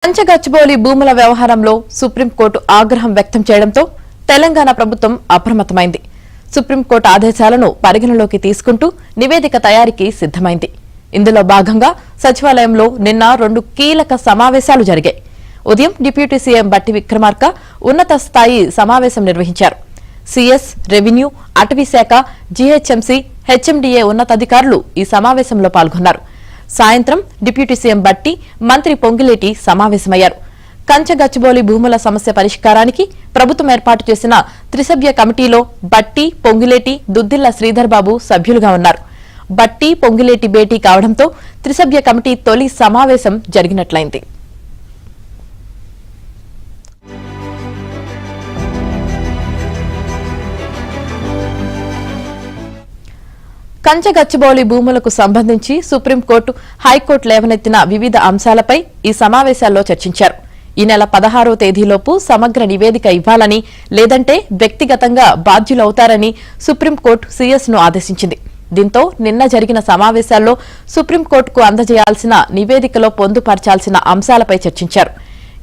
పంచగచ్చిబౌలి భూముల వ్యవహారంలో సుప్రీంకోర్టు ఆగ్రహం వ్యక్తం చేయడంతో తెలంగాణ ప్రభుత్వం అప్రమత్తమైంది. సుప్రీంకోర్టు ఆదేశాలను పరిగణలోకి తీసుకుంటూ నివేదిక తయారీకి సిద్దమైంది. ఇందులో భాగంగా సచివాలయంలో నిన్న 2 కీలక సమావేశాలు జరిగాయి. ఉదయం డిప్యూటీ సీఎం బట్టి విక్రమార్క ఉన్నత స్థాయి సమావేశం నిర్వహించారు. సీఎస్, రెవెన్యూ, అటవీ శాఖ, జీహెచ్ఎంసీ, హెచ్ఎండీఏ ఉన్నతాధికారులు ఈ సమావేశంలో పాల్గొన్నారు. సాయంత్రం డిప్యూటీ సీఎం బట్టి, మంత్రి పొంగిలేటి సమావేశమయ్యారు. కంచగచ్చిబౌలి భూముల సమస్య పరిష్కారానికి ప్రభుత్వం ఏర్పాటు చేసిన త్రిసభ్య కమిటీలో బట్టి, పొంగిలేటి, దుద్దిల్ల శ్రీధర్ బాబు సభ్యులుగా ఉన్నారు. బట్టి, పొంగిలేటి భేటీ కావడంతో త్రిసభ్య కమిటీ తొలి సమావేశం జరిగినట్లయింది. కంచగచ్చిబౌలి భూములకు సంబంధించి సుప్రీంకోర్టు, హైకోర్టు లేవనెత్తిన వివిధ అంశాలపై ఈ సమావేశాల్లో చర్చించారు. ఈ నెల 16వ తేదీలోపు సమగ్ర నివేదిక ఇవ్వాలని, లేదంటే వ్యక్తిగతంగా బాధ్యులవుతారని సుప్రీంకోర్టు సీఎస్ ను ఆదేశించింది. దీంతో నిన్న జరిగిన సమావేశాల్లో సుప్రీంకోర్టుకు అందజేయాల్సిన నివేదికలో పొందుపర్చాల్సిన అంశాలపై చర్చించారు.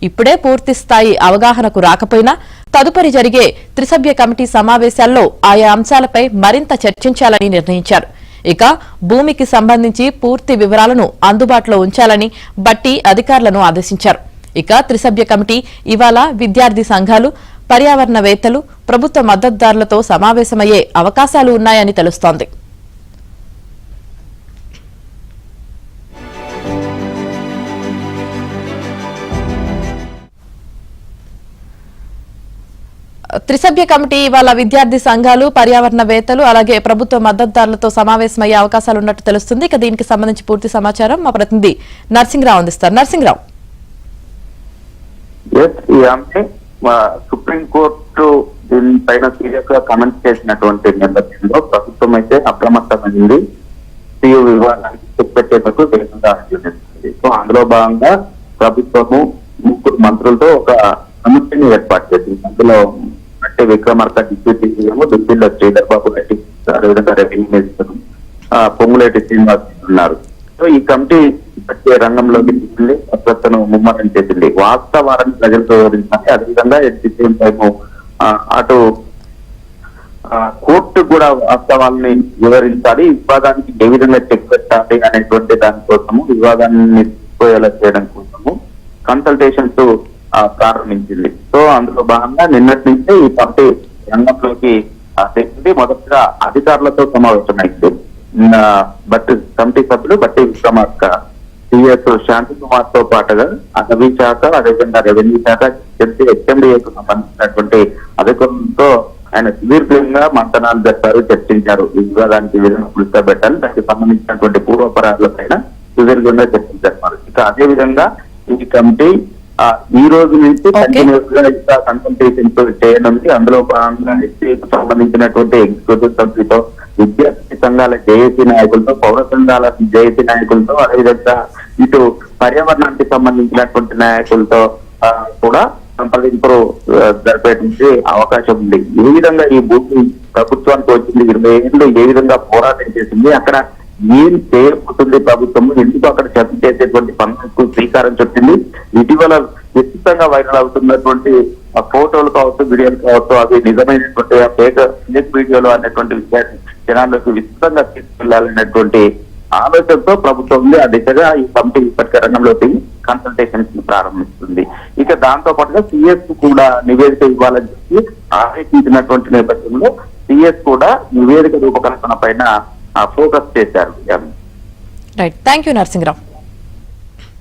ఇప్పుడే పూర్తి స్థాయి అవగాహనకు రాకపోయినా తదుపరి జరిగే త్రిసభ్య కమిటీ సమావేశాల్లో ఆయా అంశాలపై మరింత చర్చించాలని నిర్ణయించారు. ఇక భూమికి సంబంధించి పూర్తి వివరాలను అందుబాటులో ఉంచాలని బట్టి అధికారులను ఆదేశించారు. ఇక త్రిసభ్య కమిటీ ఇవాళ విద్యార్థి సంఘాలు, పర్యావరణవేత్తలు, ప్రభుత్వ మద్దతుదారులతో సమావేశమయ్యే అవకాశాలు ఉన్నాయని తెలుస్తోంది. త్రిసభ్య కమిటీ ఇవాళ విద్యార్థి సంఘాలు, పర్యావరణవేత్తలు, అలాగే ప్రభుత్వ మద్దతుదారులతో సమావేశమయ్యే అవకాశాలు ఉన్నట్టు తెలుస్తుంది. ఇక దీనికి సంబంధించి పూర్తి సమాచారం మా ప్రతినిధి నర్సింగ్రావు అందిస్తారు. నర్సింగ్రావు, సుప్రీంకోర్టు దీనిపైన సీరియస్ గా కమెంట్ చేసినటువంటి నేపథ్యంలో ప్రభుత్వం అయితే అప్రమత్తమైంది. సియు విభాగానికి చెక్ పెట్టేందుకు సో అందులో భాగంగా ప్రభుత్వము 3 మంత్రులతో ఒక కమిటీని ఏర్పాటు చేసింది. అందులో బట్టి విక్రమార్క డిప్యూటీ సీఎం, దుద్దిల్ల శ్రీధర్ బాబు, అదేవిధంగా రెవెన్యూ మినిస్టర్ పొంగులేటి శ్రీనివాస్ ఉన్నారు. సో ఈ కమిటీ వచ్చే రంగంలోకి తీసుకెళ్లి అభ్యర్థను ముమ్మరం చేసింది. వాస్తవాలను ప్రజలతో వివరించాలి, అదేవిధంగా అటు కోర్టు కూడా వాస్తవాలని వివరించాలి, వివాదానికి ఏ విధంగా చెక్ పెట్టాలి అనేటువంటి దానికోసము, వివాదాన్ని పోయేలా చేయడం కోసము కన్సల్టేషన్స్ ప్రారంభించింది. సో అందులో భాగంగా నిన్నటి నుంచే ఈ కమిటీ రంగంలోకి తెచ్చింది. మొదటగా అధికారులతో సమావేశమైంది. బట్టి కమిటీ సభ్యులు బట్టి విక్రమార్క, సిఎస్ శాంతి కుమార్ తో పాటుగా అటవీ శాఖ, అదేవిధంగా రెవెన్యూ శాఖ, హెచ్ఎండిఏకు సంబంధించినటువంటి అధికారులతో ఆయన సుదీర్ఘంగా మంతనాలు జరిపారు, చర్చించారు. ఈ వివాదానికి విధంగా పులిస్తబెట్టాలి, దానికి సంబంధించినటువంటి పూర్వపరాలపైన సుదీర్ఘంగా చర్చించారు. ఇక అదే విధంగా ఈ కమిటీ ఈ రోజు నుంచి కంటిన్యూస్ గా ఇంకా కన్సల్టేషన్స్ చేయనుంది. అందులో భాగంగా ఎస్సీకి సంబంధించినటువంటి ఎగ్జిక్యూటివ్ సభ్యులతో, విద్యార్థి సంఘాల జేఏసీ నాయకులతో, పౌర సంఘాల జేఏసీ నాయకులతో, అదేవిధంగా ఇటు పర్యావరణానికి సంబంధించినటువంటి నాయకులతో కూడా సంప్రదింపులు జరిపేటువంటి అవకాశం ఉంది. ఏ విధంగా ఈ భూమి ప్రభుత్వానికి వచ్చింది, 20 ఏళ్ళు ఏ విధంగా పోరాటం చేసింది, అక్కడ ఏం చేయబోతుంది ప్రభుత్వము, ఎందుకు అక్కడ చర్చ చేసేటువంటి పనులకు శ్రీకారం చుట్టింది, ఇటీవల విస్తృతంగా వైరల్ అవుతున్నటువంటి ఫోటోలు కావచ్చు, వీడియోలు కావచ్చు, అవి నిజమైనటువంటి ఫేక్ వీడియోలు అనేటువంటి విషయాన్ని జనాల్లోకి విస్తృతంగా తీసుకెళ్లాలనేటువంటి ఆలోచనతో ప్రభుత్వం ఉంది. ఆ దిశగా ఈ కమిటీ ఇప్పటికే రంగంలోకి కన్సల్టేషన్స్ ప్రారంభిస్తుంది. ఇక దాంతో పాటుగా సిఎస్ కూడా నివేదిక ఇవ్వాలని చెప్పి ఆదేశించినటువంటి నేపథ్యంలో సిఎస్ కూడా నివేదిక రూపకల్పన పైన ఫోకస్ చేశారు. Right, thank you Narsing Rao.